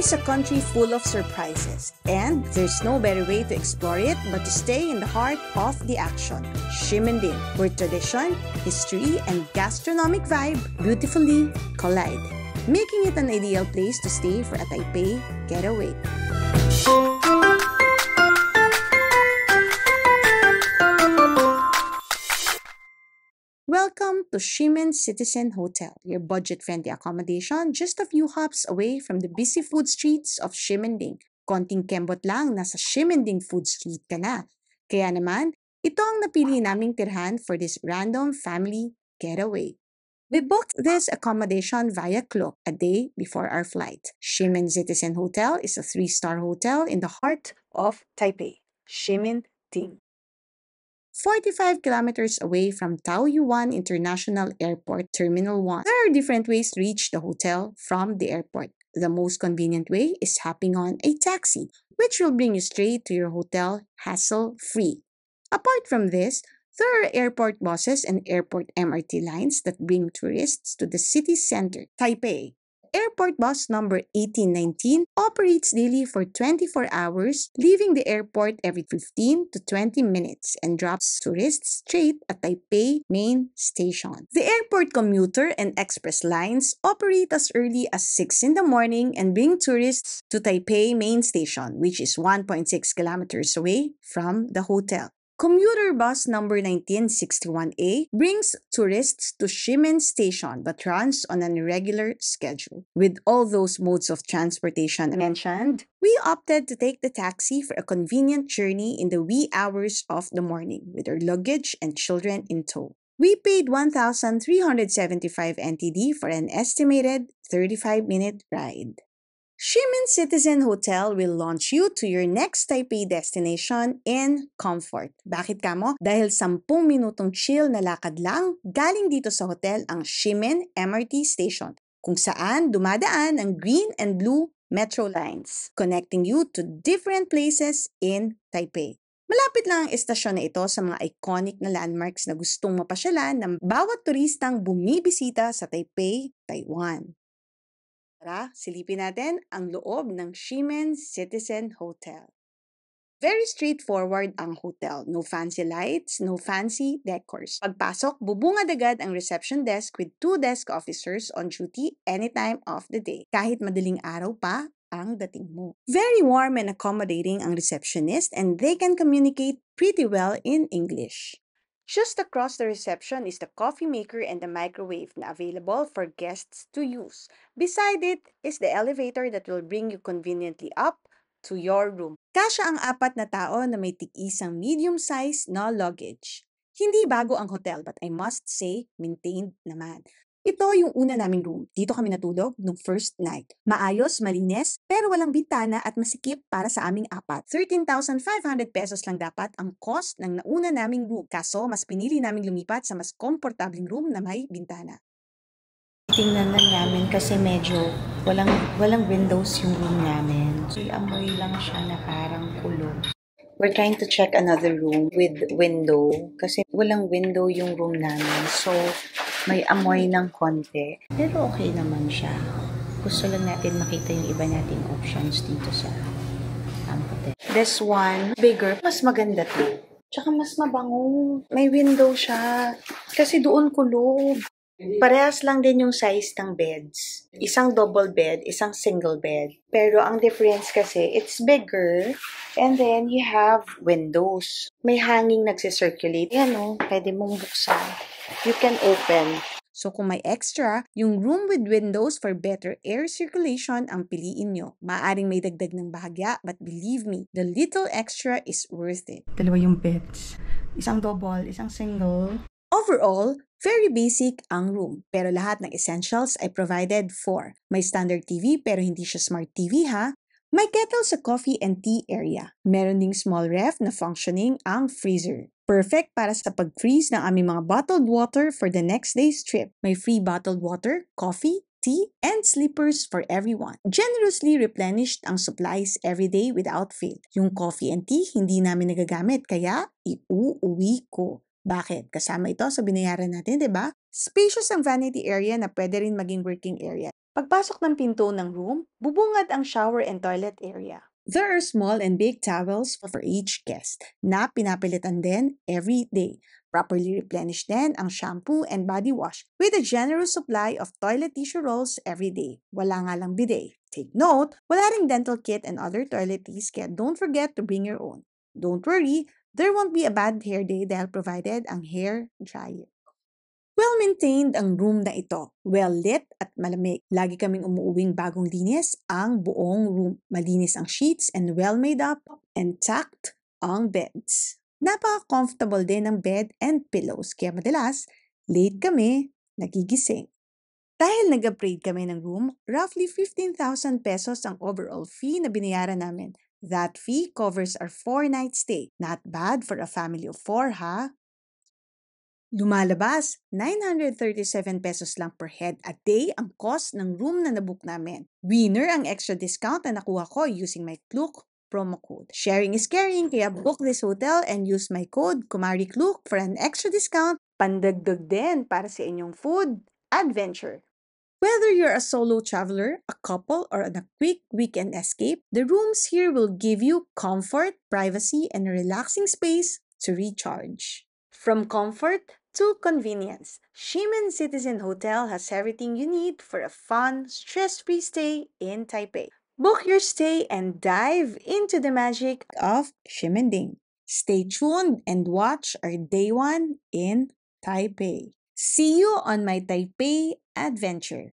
is a country full of surprises, and there's no better way to explore it but to stay in the heart of the action. Ximending, where tradition, history, and gastronomic vibe beautifully collide, making it an ideal place to stay for a Taipei getaway. Welcome to Ximen Citizen Hotel, your budget-friendly accommodation just a few hops away from the busy food streets of Ximending. Konting kembot lang, nasa Ximending Food Street ka na. Kaya naman, ito ang napili naming tirhan for this random family getaway. We booked this accommodation via Klook a day before our flight. Ximen Citizen Hotel is a 3-star hotel in the heart of Taipei, Ximending. 45 kilometers away from Taoyuan International Airport Terminal 1. There are different ways to reach the hotel from the airport. The most convenient way is hopping on a taxi, which will bring you straight to your hotel hassle-free. Apart from this, there are airport buses and airport MRT lines that bring tourists to the city center, Taipei. Airport bus number 1819 operates daily for 24 hours, leaving the airport every 15 to 20 minutes and drops tourists straight at Taipei Main Station. The airport commuter and express lines operate as early as 6 in the morning and bring tourists to Taipei Main Station, which is 1.6 kilometers away from the hotel. Commuter bus number 1961A brings tourists to Ximen Station but runs on an irregular schedule. With all those modes of transportation mentioned, we opted to take the taxi for a convenient journey in the wee hours of the morning with our luggage and children in tow. We paid 1,375 NTD for an estimated 35-minute ride. Ximen Citizen Hotel will launch you to your next Taipei destination in comfort. Bakit kamo? Dahil 10 minutong chill na lakad lang, galing dito sa hotel ang Ximen MRT Station, kung saan dumadaan ang green and blue metro lines, connecting you to different places in Taipei. Malapit lang ang estasyon na ito sa mga iconic na landmarks na gustong mapasyalan ng bawat turistang bumibisita sa Taipei, Taiwan. Tara, silipin natin ang loob ng Ximen Citizen Hotel. Very straightforward ang hotel. No fancy lights, no fancy decors. Pagpasok, bubungad agad ang reception desk with 2 desk officers on duty anytime of the day. Kahit madaling araw pa ang dating mo. Very warm and accommodating ang receptionist and they can communicate pretty well in English. Just across the reception is the coffee maker and the microwave na available for guests to use. Beside it is the elevator that will bring you conveniently up to your room. Kasya ang 4 na tao na may tig-isang medium-size na luggage. Hindi bago ang hotel but I must say, maintained naman. Ito yung una naming room. Dito kami natulog nung first night. Maayos, malinis, pero walang bintana at masikip para sa aming 4. 13,500 pesos lang dapat ang cost ng nauna naming room. Kaso, mas pinili naming lumipat sa mas komportabling room na may bintana. Tingnan lang namin kasi medyo walang windows yung room namin. So, amoy lang siya na parang kulog. We're trying to check another room with window kasi walang window yung room namin. So, may amoy ng konti. Pero okay naman siya. Gusto lang natin makita yung iba nating options dito sa hotel. This one, bigger. Mas maganda to. Tsaka mas mabango. May window siya. Kasi doon kulog. Parehas lang din yung size ng beds. Isang double bed, isang single bed. Pero ang difference kasi, it's bigger and then you have windows. May hanging nagsisirculate. Yan o, pwede mong buksan. You can open. So kung may extra, yung room with windows for better air circulation ang piliin nyo. Maaring may dagdag ng bahagya, but believe me, the little extra is worth it. Dalawa yung beds. Isang double, isang single. Overall, very basic ang room, pero lahat ng essentials ay provided for. May standard TV pero hindi siya smart TV ha. May kettle sa coffee and tea area. Meron ding small ref na functioning ang freezer. Perfect para sa pag-freeze ng aming mga bottled water for the next day's trip. May free bottled water, coffee, tea, and slippers for everyone. Generously replenished ang supplies every day without fail. Yung coffee and tea hindi namin nagagamit kaya iuuwi ko. Bakit? Kasama ito sa binayaran natin, di ba? Spacious ang vanity area na pwede rin maging working area. Pagpasok ng pinto ng room, bubungad ang shower and toilet area. There are small and big towels for each guest na pinapilitan din every day. Properly replenish din ang shampoo and body wash with a generous supply of toilet tissue rolls every day. Wala nga lang bidet. Take note, wala ring dental kit and other toiletries kaya don't forget to bring your own. Don't worry, there won't be a bad hair day dahil provided ang hair dryer. Well-maintained ang room na ito. Well-lit at malamig. Lagi kaming umuuwing bagong linis ang buong room. Malinis ang sheets and well-made up and tucked ang beds. Napaka-comfortable din ng bed and pillows kaya madalas, late kami nagigising. Dahil nag-upgrade kami ng room, roughly 15,000 pesos ang overall fee na binayaran namin. That fee covers our 4-night stay. Not bad for a family of 4, ha? Lumalabas, 937 pesos lang per head a day ang cost ng room na nabook namin. Winner ang extra discount na nakuha ko using my Klook promo code. Sharing is caring, kaya book this hotel and use my code KumariKlook for an extra discount. Pandagdag din para sa inyong food adventure. Whether you're a solo traveler, a couple, or on a quick weekend escape, the rooms here will give you comfort, privacy, and a relaxing space to recharge. From comfort to convenience, Ximen Citizen Hotel has everything you need for a fun, stress-free stay in Taipei. Book your stay and dive into the magic of Ximending. Stay tuned and watch our day one in Taipei. See you on my Taipei adventure.